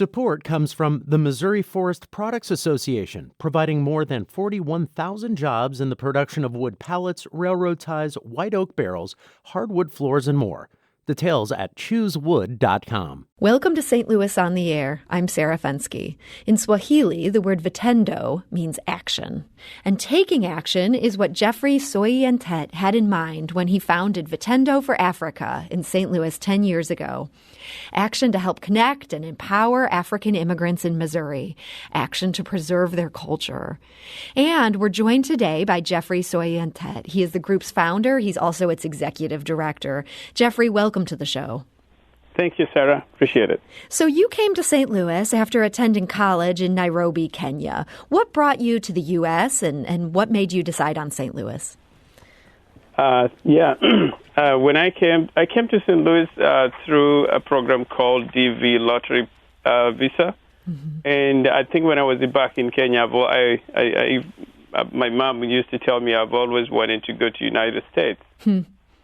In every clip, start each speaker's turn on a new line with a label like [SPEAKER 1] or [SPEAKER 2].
[SPEAKER 1] Support comes from the Missouri Forest Products Association, providing more than 41,000 jobs in the production of wood pallets, railroad ties, white oak barrels, hardwood floors, and more. Details at choosewood.com.
[SPEAKER 2] Welcome to St. Louis on the Air. I'm Sarah Fenske. In Swahili, the word vitendo means action. And taking action is what Geoffrey Soyiantet had in mind when he founded Vitendo4Africa in St. Louis 10 years ago. Action to help connect and empower African immigrants in Missouri. Action to preserve their culture. And we're joined today by Geoffrey Soyiantet. He is the group's founder. He's also its executive director. Geoffrey, welcome to the show.
[SPEAKER 3] Thank you, Sarah. Appreciate it.
[SPEAKER 2] So you came to St. Louis after attending college in Nairobi, Kenya. What brought you to the U.S. and what made you decide on St. Louis?
[SPEAKER 3] When I came to St. Louis through a program called DV Lottery Visa. Mm-hmm. And I think when I was back in Kenya, my mom used to tell me I've always wanted to go to the United States.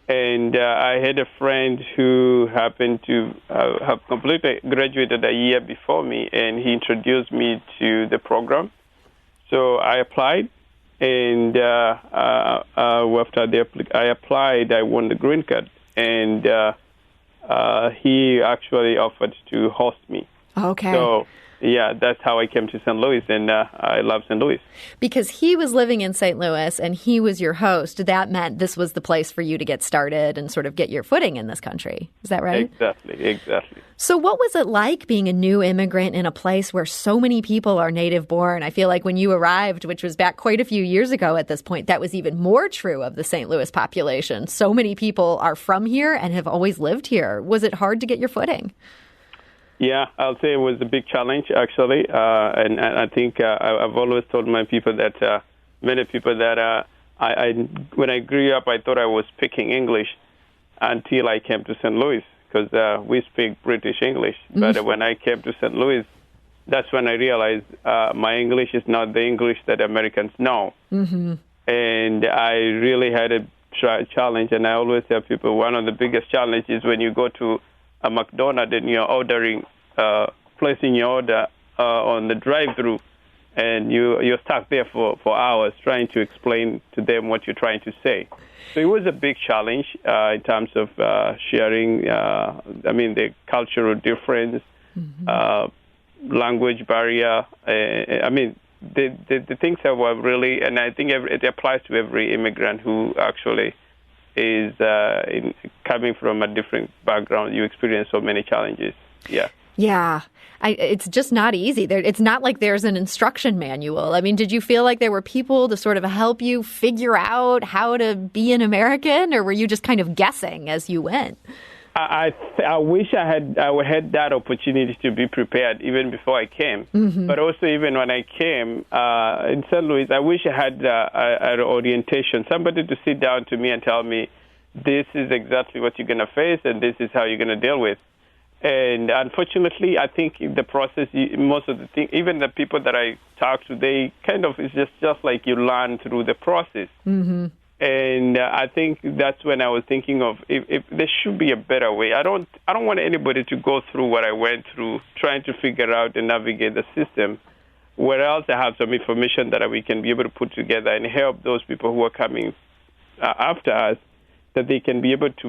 [SPEAKER 3] And I had a friend who happened to have completely graduated a year before me, and he introduced me to the program. So I applied, and after I applied, I won the green card, and he actually offered to host me.
[SPEAKER 2] Okay.
[SPEAKER 3] So, yeah, that's how I came to St. Louis, and I love St. Louis.
[SPEAKER 2] Because he was living in St. Louis and he was your host, that meant this was the place for you to get started and sort of get your footing in this country. Is that right?
[SPEAKER 3] Exactly.
[SPEAKER 2] So what was it like being a new immigrant in a place where so many people are native born? I feel like when you arrived, which was back quite a few years ago at this point, that was even more true of the St. Louis population. So many people are from here and have always lived here. Was it hard to get your footing?
[SPEAKER 3] Yeah, I'll say it was a big challenge, actually. And I think I've always told my people that, many people that when I grew up, I thought I was speaking English until I came to St. Louis, because we speak British English. Mm-hmm. But when I came to St. Louis, that's when I realized my English is not the English that Americans know. Mm-hmm. And I really had a challenge, and I always tell people one of the biggest challenges is when you go to a McDonald's and you're ordering, placing your order on the drive-thru, and you're stuck there for hours trying to explain to them what you're trying to say. So it was a big challenge in terms of sharing, the cultural difference, mm-hmm. Language barrier. The things that were really, and I think it applies to every immigrant who actually is coming from a different background. You experience so many challenges.
[SPEAKER 2] Yeah. It's just not easy. It's not like there's an instruction manual. I mean, did you feel like there were people to sort of help you figure out how to be an American, or were you just kind of guessing as you went?
[SPEAKER 3] I wish I had that opportunity to be prepared even before I came. Mm-hmm. But also even when I came in St. Louis, I wish I had an orientation, somebody to sit down to me and tell me, this is exactly what you're going to face and this is how you're going to deal with. And unfortunately, I think in the process, most of the things, even the people that I talk to, they kind of, it's just like you learn through the process. Mm-hmm. And I think that's when I was thinking of if there should be a better way. I don't want anybody to go through what I went through, trying to figure out and navigate the system. Where else I have some information that we can be able to put together and help those people who are coming after us, that they can be able to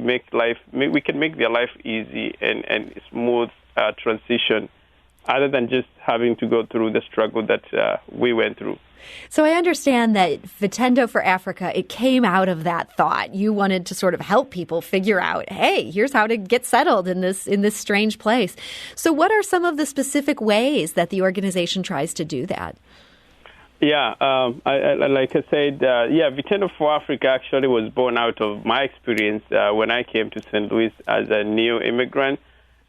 [SPEAKER 3] we can make their life easy and smooth transition, other than just having to go through the struggle that we went through.
[SPEAKER 2] So I understand that Vitendo4Africa, it came out of that thought. You wanted to sort of help people figure out, hey, here's how to get settled in this strange place. So what are some of the specific ways that the organization tries to do that?
[SPEAKER 3] Yeah, like I said, Vitendo4Africa actually was born out of my experience when I came to St. Louis as a new immigrant.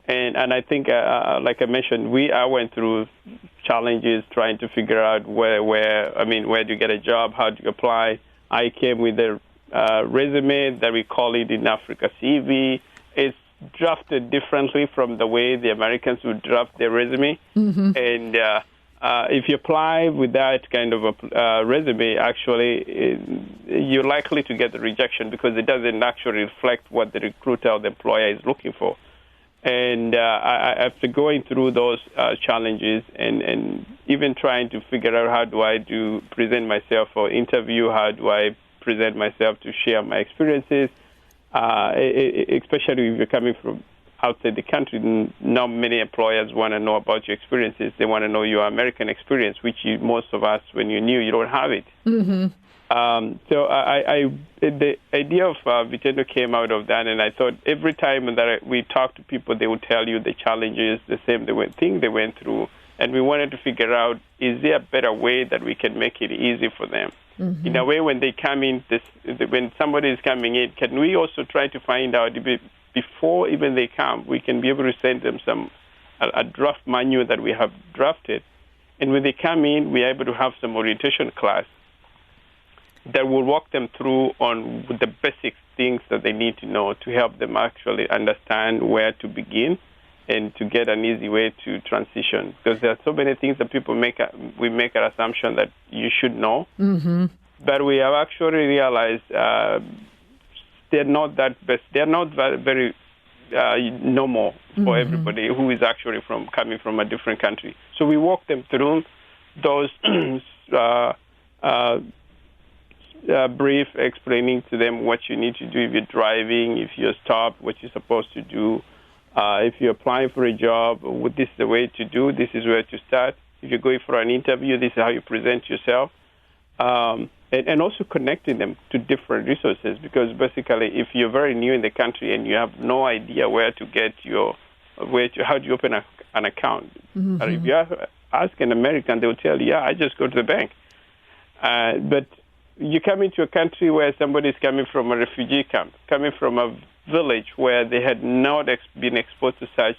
[SPEAKER 3] And I think, like I mentioned, I went through challenges trying to figure out where do you get a job, how do you apply. I came with a resume that we call it in Africa CV. It's drafted differently from the way the Americans would draft their resume. Mm-hmm. And if you apply with that kind of a resume, actually, you're likely to get the rejection because it doesn't actually reflect what the recruiter or the employer is looking for. And after going through those challenges and even trying to figure out how do I present myself for interview, how do I present myself to share my experiences, especially if you're coming from outside the country, not many employers want to know about your experiences. They want to know your American experience, which most of us, when you're new, you don't have it. Mm-hmm. So the idea of Vitendo came out of that, and I thought every time that we talk to people, they would tell you the challenges, the same thing they went through, and we wanted to figure out, is there a better way that we can make it easy for them? Mm-hmm. In a way, when they come in, when somebody is coming in, can we also try to find out before even they come, we can be able to send them a draft manual that we have drafted, and when they come in, we are able to have some orientation class that will walk them through on the basic things that they need to know to help them actually understand where to begin and to get an easy way to transition. Because there are so many things that people make an assumption that you should know, mm-hmm. but we have actually realized they're not that best. They're not very normal for mm-hmm. everybody who is actually coming from a different country. So we walk them through those brief, explaining to them what you need to do if you're driving, if you're stopped, what you're supposed to do. If you're applying for a job, this is the way to do. This is where to start. If you're going for an interview, this is how you present yourself. And also connecting them to different resources, because basically if you're very new in the country and you have no idea where to get how do you open an account? Mm-hmm. If you ask an American, they'll tell you, I just go to the bank. But you come into a country where somebody is coming from a refugee camp, coming from a village where they had not been exposed to such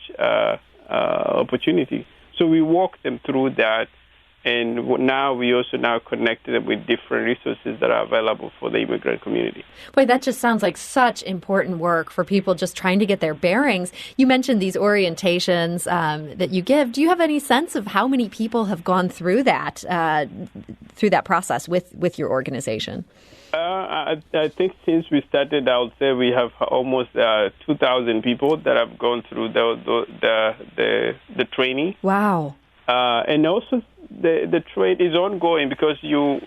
[SPEAKER 3] opportunity. So we walk them through that. And now we also connected them with different resources that are available for the immigrant community.
[SPEAKER 2] Boy, that just sounds like such important work for people just trying to get their bearings. You mentioned these orientations that you give. Do you have any sense of how many people have gone through that process with your organization?
[SPEAKER 3] I think since we started, I would say we have almost 2,000 people that have gone through the training.
[SPEAKER 2] Wow.
[SPEAKER 3] And also the trade is ongoing, because you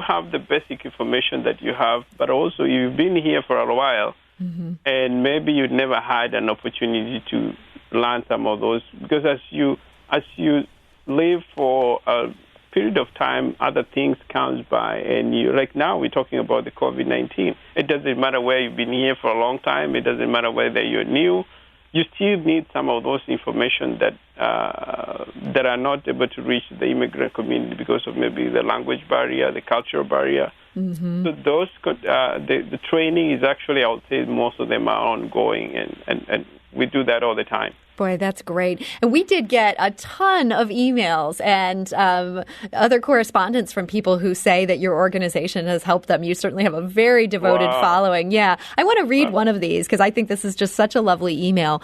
[SPEAKER 3] have the basic information that you have, but also you've been here for a while, mm-hmm. and maybe you've never had an opportunity to learn some of those, because as you live for a period of time, other things comes by, and like now we're talking about the COVID-19. It doesn't matter where you've been here for a long time. It doesn't matter whether you're new. You still need some of those information that are not able to reach the immigrant community because of maybe the language barrier, the cultural barrier. Mm-hmm. So those the training is actually, I would say, most of them are ongoing, and we do that all the time.
[SPEAKER 2] Boy, that's great. And we did get a ton of emails and other correspondence from people who say that your organization has helped them. You certainly have a very devoted following. Yeah. I want to read one of these because I think this is just such a lovely email.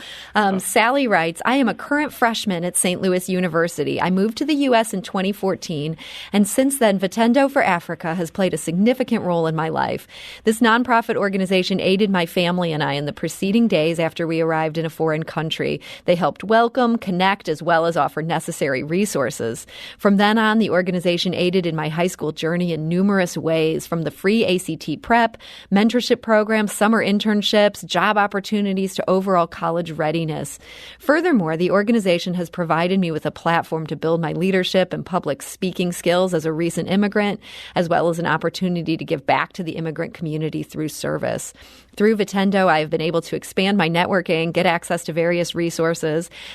[SPEAKER 2] Sally writes, I am a current freshman at St. Louis University. I moved to the U.S. in 2014, and since then, Vitendo4Africa has played a significant role in my life. This nonprofit organization aided my family and I in the preceding days after we arrived in a foreign country. They helped welcome, connect, as well as offer necessary resources. From then on, the organization aided in my high school journey in numerous ways, from the free ACT prep, mentorship programs, summer internships, job opportunities, to overall college readiness. Furthermore, the organization has provided me with a platform to build my leadership and public speaking skills as a recent immigrant, as well as an opportunity to give back to the immigrant community through service. Through Vitendo, I have been able to expand my networking, get access to various resources,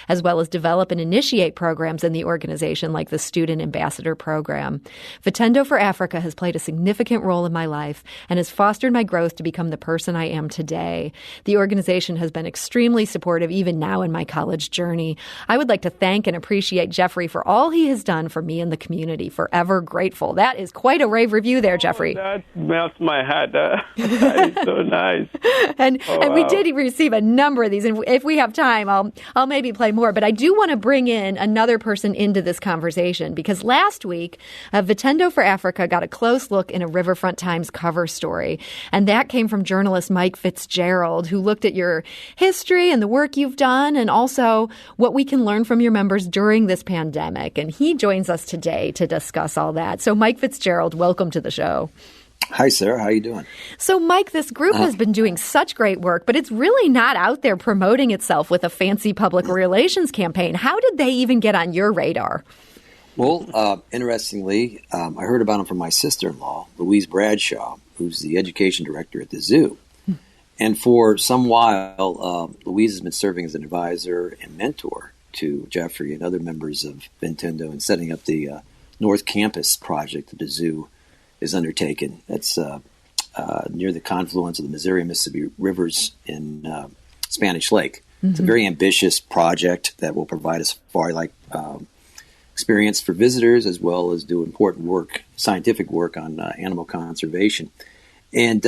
[SPEAKER 2] as well as develop and initiate programs in the organization like the Student Ambassador Program. Vitendo4Africa has played a significant role in my life and has fostered my growth to become the person I am today. The organization has been extremely supportive even now in my college journey. I would like to thank and appreciate Geoffrey for all he has done for me and the community. Forever grateful. That is quite a rave review there, Geoffrey.
[SPEAKER 3] That melts my heart. That is so nice.
[SPEAKER 2] And we did receive a number of these, and if we have time, I'll maybe play more, but I do want to bring in another person into this conversation because last week, Vitendo4Africa got a close look in a Riverfront Times cover story, and that came from journalist Mike Fitzgerald, who looked at your history and the work you've done and also what we can learn from your members during this pandemic. And he joins us today to discuss all that. So Mike Fitzgerald, welcome to the show.
[SPEAKER 4] Hi, Sarah. How you doing?
[SPEAKER 2] So, Mike, this group has been doing such great work, but it's really not out there promoting itself with a fancy public relations campaign. How did they even get on your radar?
[SPEAKER 4] Well, interestingly, I heard about them from my sister-in-law, Louise Bradshaw, who's the education director at the zoo. And for some while, Louise has been serving as an advisor and mentor to Geoffrey and other members of Vitendo in setting up the North Campus project that the zoo is undertaken. That's near the confluence of the Missouri and Mississippi rivers in Spanish Lake. Mm-hmm. It's a very ambitious project that will provide a safari-like experience for visitors as well as do important work, scientific work on animal conservation. And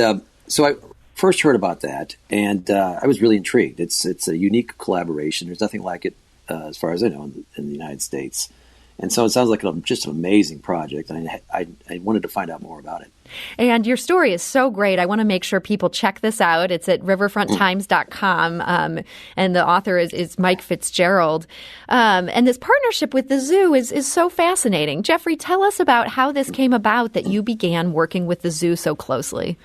[SPEAKER 4] so I first heard about that, and I was really intrigued. It's a unique collaboration. There's nothing like it, as far as I know, in the United States. And so it sounds like just an amazing project. I wanted to find out more about it.
[SPEAKER 2] And your story is so great. I want to make sure people check this out. It's at riverfronttimes.com, and the author is Mike Fitzgerald. And this partnership with the zoo is so fascinating. Geoffrey, tell us about how this came about that you began working with the zoo so closely.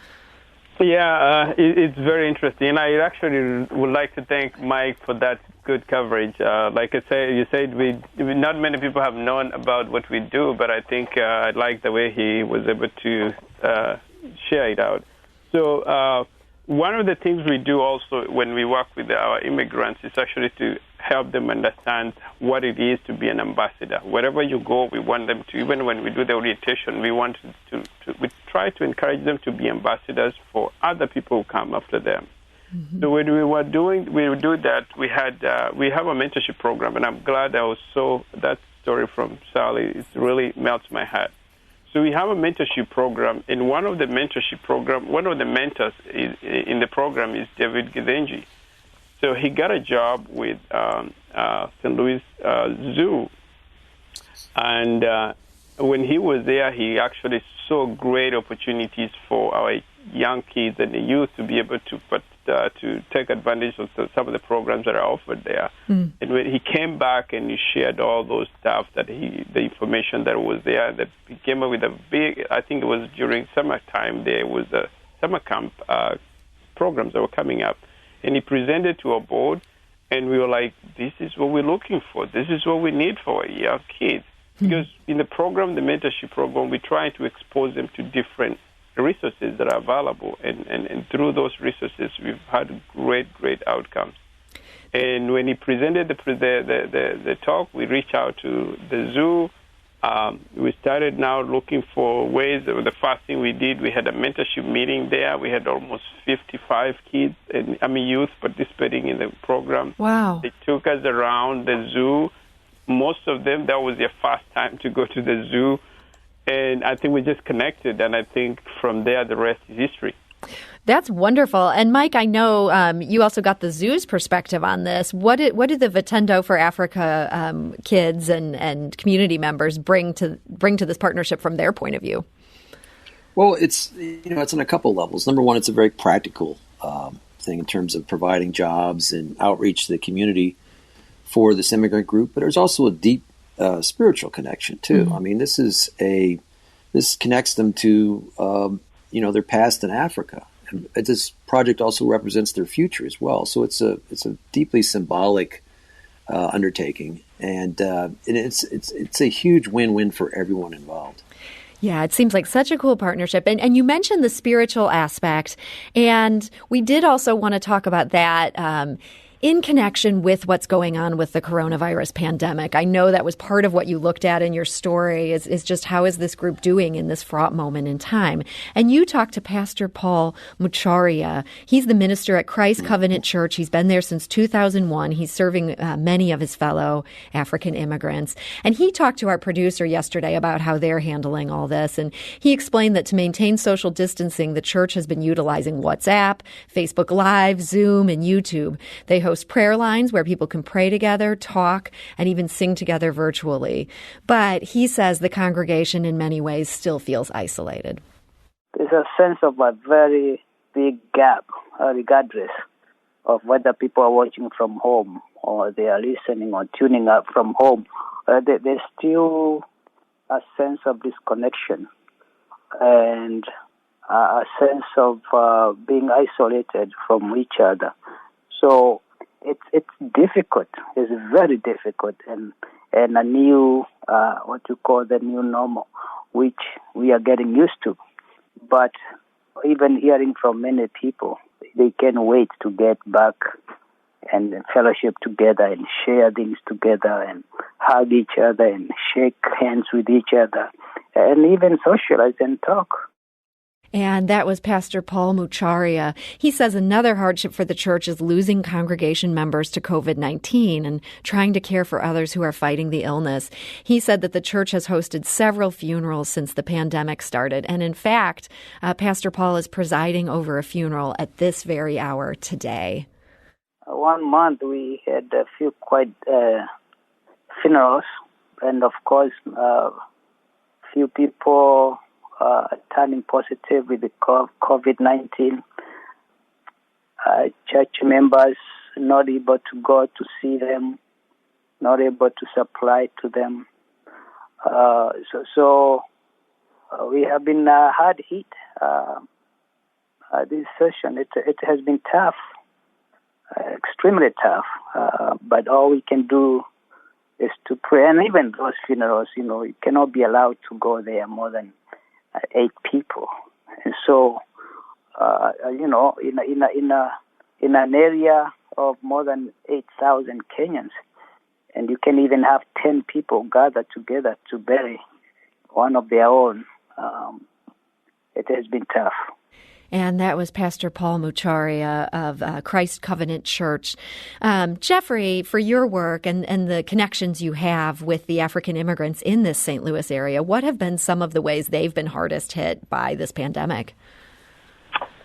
[SPEAKER 3] Yeah, it's very interesting. And I actually would like to thank Mike for that good coverage. Like I say, you said not many people have known about what we do, but I think I like the way he was able to share it out. So one of the things we do also when we work with our immigrants is actually to help them understand what it is to be an ambassador. Wherever you go, we want them to, even when we do the orientation, we try to encourage them to be ambassadors for other people who come after them. Mm-hmm. So when we do that, we have a mentorship program, and I'm glad that story from Sally, it really melts my heart. So we have a mentorship program, and one of the mentors in the program is David Gizenji. So he got a job with St. Louis Zoo, and when he was there, he actually saw great opportunities for our young kids and the youth to be able to take advantage of some of the programs that are offered there. Mm. And when he came back and he shared all those stuff the information that was there, that he came up with a big, I think it was during summertime, there was a summer camp programs that were coming up. And he presented to our board, and we were like, this is what we're looking for. This is what we need for our young kids. Because in the program, the mentorship program, we try to expose them to different resources that are available. And through those resources, we've had great outcomes. And when he presented the talk, we reached out to the zoo. We started now looking for ways. The first thing we did, we had a mentorship meeting there. We had almost 55 kids, youth participating in the program.
[SPEAKER 2] Wow.
[SPEAKER 3] They took us around the zoo. Most of them, that was their first time to go to the zoo. And I think we just connected, and I think from there, the rest is history.
[SPEAKER 2] That's wonderful. And Mike, I know you also got the zoo's perspective on this. What did the Vitendo4Africa kids and community members bring to this partnership from their point of view?
[SPEAKER 4] Well, it's on a couple levels. Number one, it's a very practical thing in terms of providing jobs and outreach to the community for this immigrant group. But there's also a deep spiritual connection too. Mm-hmm. I mean, this connects them to their past in Africa. And this project also represents their future as well. So it's a deeply symbolic undertaking, and it's a huge win-win for everyone involved.
[SPEAKER 2] Yeah, it seems like such a cool partnership. And you mentioned the spiritual aspect, and we did also want to talk about that in connection with what's going on with the coronavirus pandemic. I know that was part of what you looked at in your story is just how is this group doing in this fraught moment in time. And you talked to Pastor Paul Mucharia. He's the minister at Christ Covenant Church. He's been there since 2001. He's serving many of his fellow African immigrants. And he talked to our producer yesterday about how they're handling all this. And he explained that to maintain social distancing, the church has been utilizing WhatsApp, Facebook Live, Zoom, and YouTube. They host host prayer lines where people can pray together, talk, and even sing together virtually. But he says the congregation in many ways still feels isolated.
[SPEAKER 5] There's a sense of a very big gap, regardless of whether people are watching from home or they are listening or tuning up from home. There's still a sense of disconnection and a sense of being isolated from each other. So it's difficult. It's very difficult, and a new what you call the new normal, which we are getting used to. But even hearing from many people, they can't wait to get back and fellowship together and share things together and hug each other and shake hands with each other and even socialize and talk.
[SPEAKER 2] And that was Pastor Paul Mucharia. He says another hardship for the church is losing congregation members to COVID-19 and trying to care for others who are fighting the illness. He said that the church has hosted several funerals since the pandemic started. And in fact, Pastor Paul is presiding over a funeral at this very hour today.
[SPEAKER 5] 1 month we had a few quite funerals, and of course, few people turning positive with the COVID-19. Church members not able to go to see them, not able to supply to them. So we have been hard hit. This session, it has been tough, extremely tough. But all we can do is to pray. And even those funerals, you cannot be allowed to go there more than 8 people, and so in an area of more than 8,000 Kenyans, and you can even have 10 people gathered together to bury one of their own. It has been tough.
[SPEAKER 2] And that was Pastor Paul Mucharia of Christ Covenant Church. Geoffrey, for your work and the connections you have with the African immigrants in this St. Louis area, what have been some of the ways they've been hardest hit by this pandemic?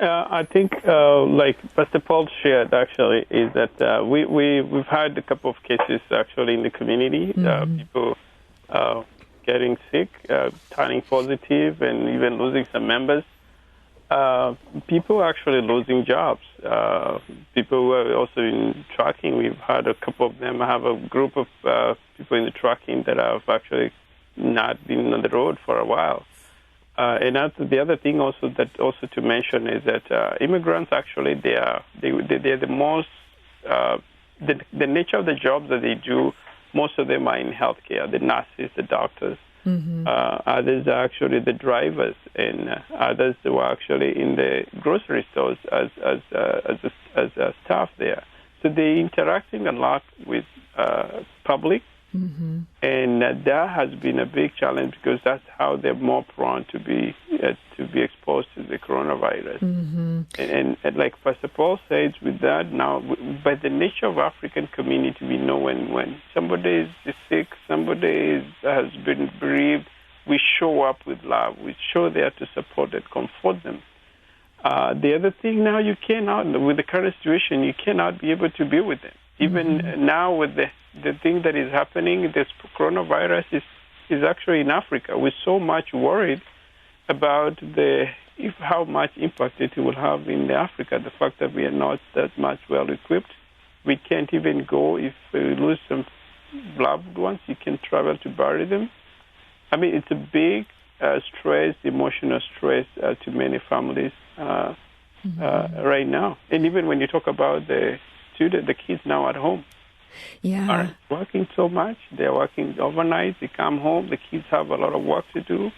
[SPEAKER 3] I think, like Pastor Paul shared, actually, is that we've had a couple of cases, actually, in the community, people getting sick, turning positive, and even losing some members. People actually losing jobs. People who are also in trucking, we've had a couple of them. I have a group of people in the trucking that have actually not been on the road for a while. And that's the other thing also to mention is that immigrants actually they're the most the nature of the jobs that they do. Most of them are in healthcare, the nurses, the doctors. Others are actually the drivers, and others who are actually in the grocery stores as staff there. So they're interacting a lot with public, and that has been a big challenge because that's how they're more prone to be exposed to the coronavirus. And like Pastor Paul says, with that now, by the nature of African community, we know when somebody is sick, somebody has been bereaved, we show up with love. We show there to support and comfort them. The other thing now, you cannot, with the current situation, you cannot be able to be with them. Even now with the thing that is happening, this coronavirus is actually in Africa. We're so much worried about how much impact it will have in Africa. The fact that we are not that much well equipped. We can't even go if we lose some loved ones. You can travel to bury them. I mean, it's a big stress, emotional stress to many families right now. And even when you talk about the kids now at home, are working so much. They're working overnight. They come home. The kids have a lot of work to do,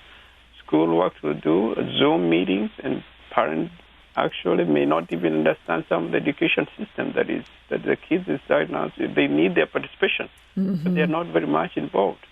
[SPEAKER 3] school work to do, Zoom meetings, and parents actually may not even understand some of the education system that the kids is right now. They need their participation, but they're not very much involved.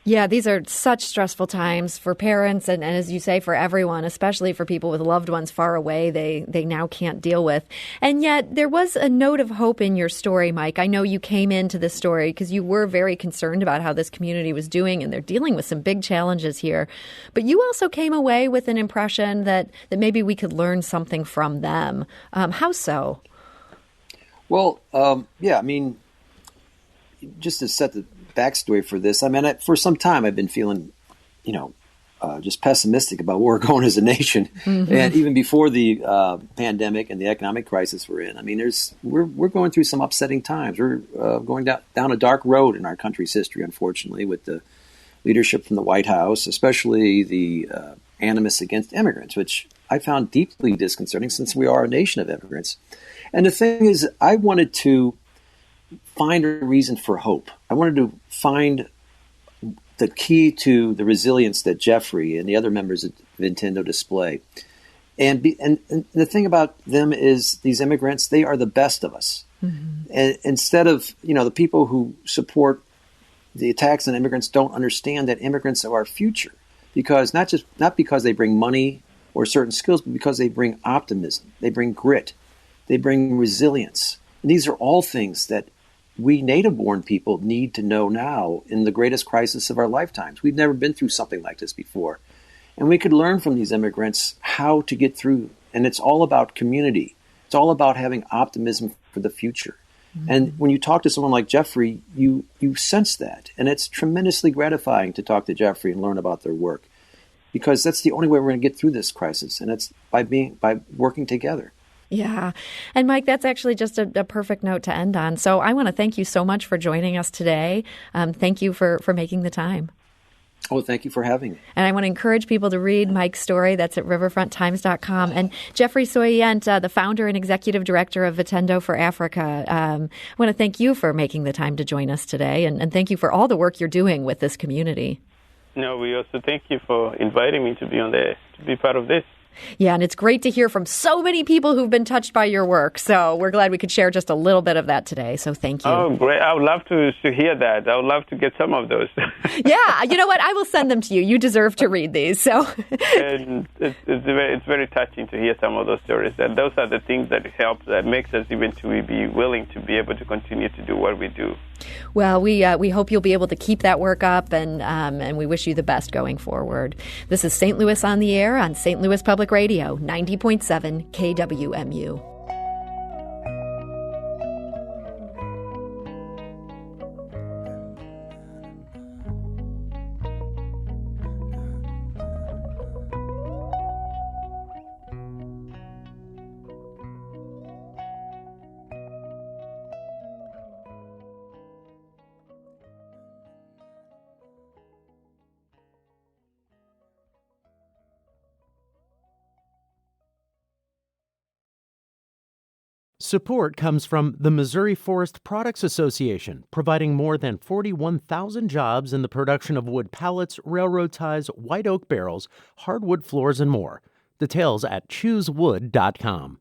[SPEAKER 2] Yeah, these are such stressful times for parents and as you say, for everyone, especially for people with loved ones far away they now can't deal with. And yet there was a note of hope in your story, Mike. I know you came into this story because you were very concerned about how this community was doing, and they're dealing with some big challenges here. But you also came away with an impression that maybe we could learn something from them. How so?
[SPEAKER 4] Well, yeah, I mean, just to set the backstory for this, I mean, for some time I've been feeling, just pessimistic about where we're going as a nation, and even before the pandemic and the economic crisis we're in. I mean, we're going through some upsetting times. We're going down a dark road in our country's history, unfortunately, with the leadership from the White House, especially the animus against immigrants, which I found deeply disconcerting since we are a nation of immigrants. And the thing is, I wanted to find a reason for hope. I wanted to find the key to the resilience that Geoffrey and the other members of Vitendo display. And the thing about them is these immigrants, they are the best of us. And instead of, the people who support the attacks on immigrants don't understand that immigrants are our future, because not because they bring money or certain skills, but because they bring optimism, they bring grit, they bring resilience. And these are all things that we native-born people need to know now in the greatest crisis of our lifetimes. We've never been through something like this before. And we could learn from these immigrants how to get through. And it's all about community. It's all about having optimism for the future. And when you talk to someone like Geoffrey, you sense that. And it's tremendously gratifying to talk to Geoffrey and learn about their work, because that's the only way we're going to get through this crisis. And it's by working together.
[SPEAKER 2] Yeah. And Mike, that's actually just a perfect note to end on. So I want to thank you so much for joining us today. Thank you for making the time.
[SPEAKER 4] Oh, thank you for having me.
[SPEAKER 2] And I want to encourage people to read Mike's story. That's at riverfronttimes.com. And Geoffrey Soyiantet, the founder and executive director of Vitendo4Africa, I want to thank you for making the time to join us today. And thank you for all the work you're doing with this community.
[SPEAKER 3] No, we also thank you for inviting me to be part of this.
[SPEAKER 2] Yeah, and it's great to hear from so many people who've been touched by your work. So we're glad we could share just a little bit of that today. So thank you.
[SPEAKER 3] Oh, great. I would love to hear that. I would love to get some of those.
[SPEAKER 2] Yeah, you know what? I will send them to you. You deserve to read these. So
[SPEAKER 3] and it's very touching to hear some of those stories. And those are the things that help, that makes us even to be willing to be able to continue to do what we do.
[SPEAKER 2] Well, we hope you'll be able to keep that work up, and we wish you the best going forward. This is St. Louis on the Air on St. Louis Public Radio, 90.7 KWMU.
[SPEAKER 1] Support comes from the Missouri Forest Products Association, providing more than 41,000 jobs in the production of wood pallets, railroad ties, white oak barrels, hardwood floors, and more. Details at choosewood.com.